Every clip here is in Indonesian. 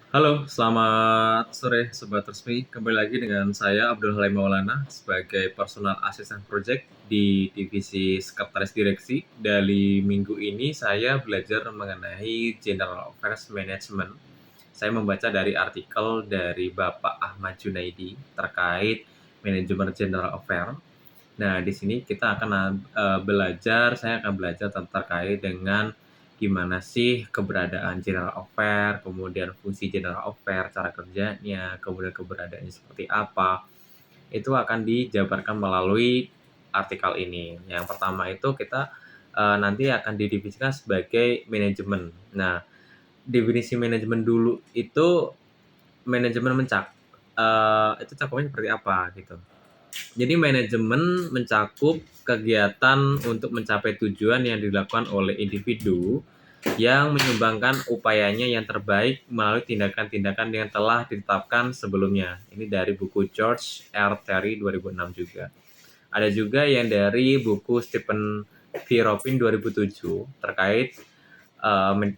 Halo, selamat sore Sobat Resmi. Kembali lagi dengan saya Abdul Halim Maulana sebagai Personal Assistant Project di Divisi Sekretaris Direksi. Dari minggu ini saya belajar mengenai General Affairs Management. Saya membaca dari artikel dari Bapak Ahmad Junaidi terkait manajemen General Affairs. Nah, di sini kita akan saya akan belajar terkait dengan gimana sih keberadaan General Affair, kemudian fungsi General Affair, cara kerjanya, kemudian keberadaannya seperti apa. Itu akan dijabarkan melalui artikel ini. Yang pertama itu kita nanti akan didivisikan sebagai manajemen. Nah, definisi manajemen dulu itu manajemen itu cakupannya seperti apa gitu. Jadi manajemen mencakup kegiatan untuk mencapai tujuan yang dilakukan oleh individu yang menyumbangkan upayanya yang terbaik melalui tindakan-tindakan yang telah ditetapkan sebelumnya. Ini dari buku George R. Terry 2006 juga. Ada juga yang dari buku Stephen V. Robin 2007 terkait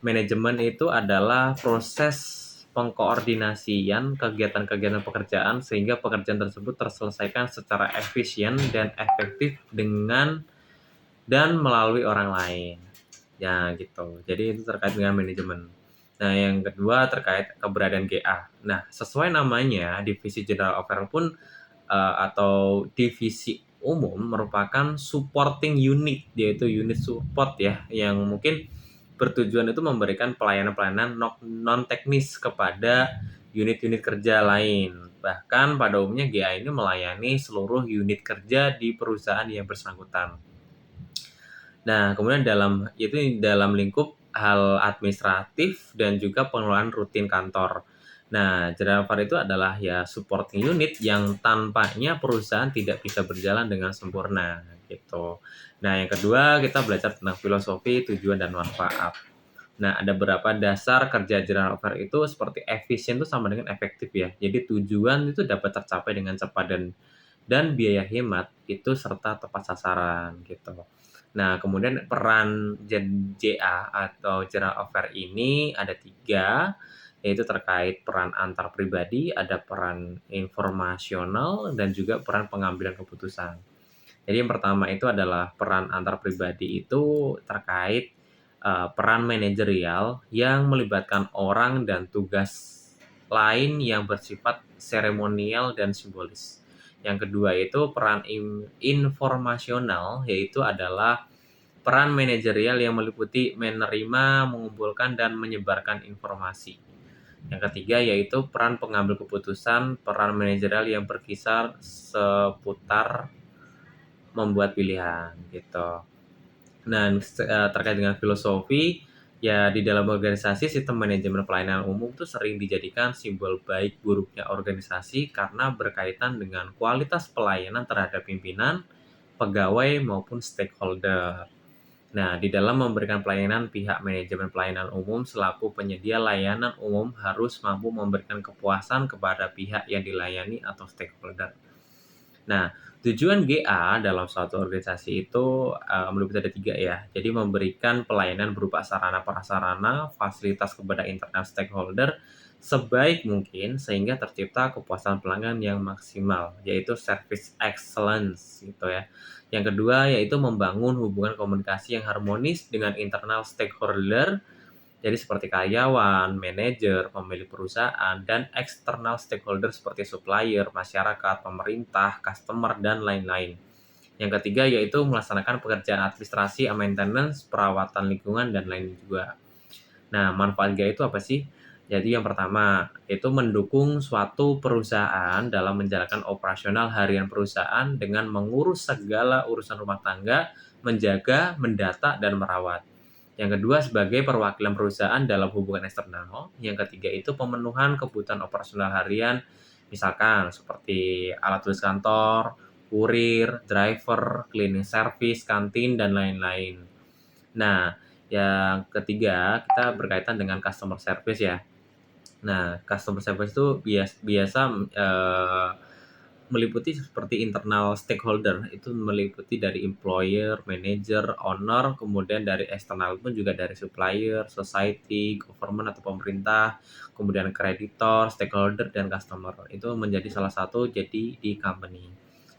manajemen itu adalah proses pengkoordinasian kegiatan-kegiatan pekerjaan sehingga pekerjaan tersebut terselesaikan secara efisien dan efektif dengan dan melalui orang lain. Ya gitu. Jadi itu terkait dengan manajemen. Nah, yang kedua terkait keberadaan GA. Nah, sesuai namanya, divisi General Affairs pun atau divisi umum merupakan supporting unit, yaitu unit support ya, yang mungkin bertujuan itu memberikan pelayanan-pelayanan non teknis kepada unit-unit kerja lain. Bahkan pada umumnya GA ini melayani seluruh unit kerja di perusahaan yang bersangkutan. Nah, kemudian dalam lingkup hal administratif dan juga pengelolaan rutin kantor. Nah, General Affairs itu adalah ya supporting unit yang tanpanya perusahaan tidak bisa berjalan dengan sempurna gitu. Nah, yang kedua kita belajar tentang filosofi, tujuan dan manfaat. Nah, ada beberapa dasar kerja General Affairs itu seperti efisien itu sama dengan efektif ya. Jadi tujuan itu dapat tercapai dengan cepat dan biaya hemat itu serta tepat sasaran gitu. Nah, kemudian peran JA atau General Affairs ini ada 3, yaitu terkait peran antar pribadi, ada peran informasional, dan juga peran pengambilan keputusan. Jadi yang pertama itu adalah peran antar pribadi itu terkait peran manajerial yang melibatkan orang dan tugas lain yang bersifat seremonial dan simbolis. Yang kedua itu peran informasional, yaitu adalah peran manajerial yang meliputi menerima, mengumpulkan, dan menyebarkan informasi. Yang ketiga yaitu peran pengambil keputusan, peran manajerial yang berkisar seputar membuat pilihan gitu. Dan terkait dengan filosofi, ya di dalam organisasi sistem manajemen pelayanan umum itu sering dijadikan simbol baik buruknya organisasi karena berkaitan dengan kualitas pelayanan terhadap pimpinan, pegawai maupun stakeholder. Nah, di dalam memberikan pelayanan, pihak manajemen pelayanan umum selaku penyedia layanan umum harus mampu memberikan kepuasan kepada pihak yang dilayani atau stakeholder. Nah, tujuan GA dalam suatu organisasi itu meliputi ada 3 ya. Jadi memberikan pelayanan berupa sarana prasarana, fasilitas kepada internal stakeholder sebaik mungkin sehingga tercipta kepuasan pelanggan yang maksimal, yaitu service excellence gitu ya. Yang kedua yaitu membangun hubungan komunikasi yang harmonis dengan internal stakeholder, jadi seperti karyawan, manajer, pemilik perusahaan, dan eksternal stakeholder seperti supplier, masyarakat, pemerintah, customer, dan lain-lain. Yang ketiga yaitu melaksanakan pekerjaan administrasi, maintenance, perawatan lingkungan, dan lain juga. Nah, manfaat GA itu apa sih? Jadi yang pertama, itu mendukung suatu perusahaan dalam menjalankan operasional harian perusahaan dengan mengurus segala urusan rumah tangga, menjaga, mendata, dan merawat. Yang kedua, sebagai perwakilan perusahaan dalam hubungan eksternal. Yang ketiga itu pemenuhan kebutuhan operasional harian, misalkan seperti alat tulis kantor, kurir, driver, cleaning service, kantin, dan lain-lain. Nah, yang ketiga, kita berkaitan dengan customer service ya. Nah, customer service itu biasa meliputi seperti internal stakeholder, itu meliputi dari employer, manager, owner, kemudian dari eksternal pun juga dari supplier, society, government atau pemerintah, kemudian kreditor, stakeholder, dan customer. Itu menjadi salah satu jadi di company.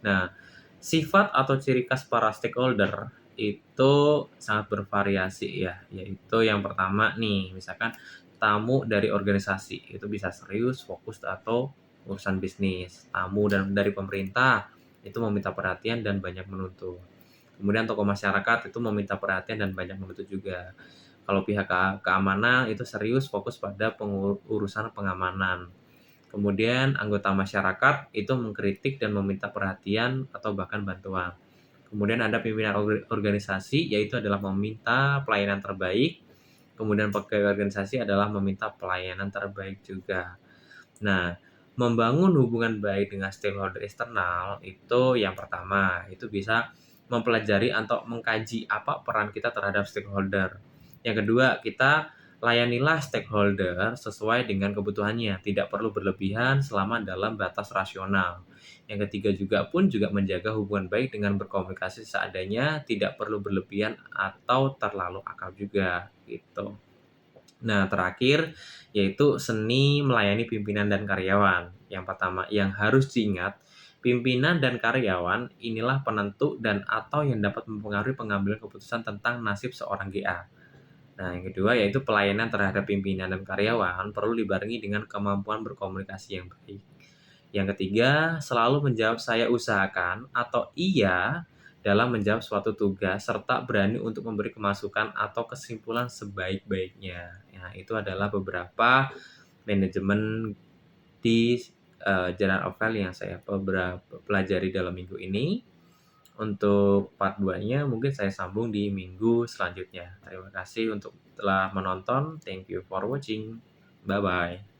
Nah, sifat atau ciri khas para stakeholder itu sangat bervariasi ya, yaitu yang pertama nih, misalkan tamu dari organisasi, itu bisa serius, fokus, atau urusan bisnis. Tamu dari pemerintah, itu meminta perhatian dan banyak menuntut. Kemudian tokoh masyarakat itu meminta perhatian dan banyak menuntut juga. Kalau pihak keamanan itu serius, fokus pada urusan pengamanan. Kemudian anggota masyarakat itu mengkritik dan meminta perhatian atau bahkan bantuan. Kemudian ada pimpinan organisasi, yaitu adalah meminta pelayanan terbaik. Kemudian pegawai organisasi adalah meminta pelayanan terbaik juga. Nah, membangun hubungan baik dengan stakeholder eksternal itu yang pertama, itu bisa mempelajari atau mengkaji apa peran kita terhadap stakeholder. Yang kedua, kita layanilah stakeholder sesuai dengan kebutuhannya, tidak perlu berlebihan selama dalam batas rasional. Yang ketiga juga menjaga hubungan baik dengan berkomunikasi seadanya, tidak perlu berlebihan atau terlalu akrab juga gitu. Nah, terakhir yaitu seni melayani pimpinan dan karyawan. Yang pertama yang harus diingat, pimpinan dan karyawan inilah penentu dan atau yang dapat mempengaruhi pengambilan keputusan tentang nasib seorang GA. Nah, yang kedua yaitu pelayanan terhadap pimpinan dan karyawan perlu dibarengi dengan kemampuan berkomunikasi yang baik. Yang ketiga, selalu menjawab saya usahakan atau iya dalam menjawab suatu tugas serta berani untuk memberi kemasukan atau kesimpulan sebaik-baiknya. Nah, itu adalah beberapa manajemen di Journal of Value yang saya pelajari dalam minggu ini. Untuk part 2-nya mungkin saya sambung di minggu selanjutnya. Terima kasih untuk telah menonton. Thank you for watching. Bye-bye.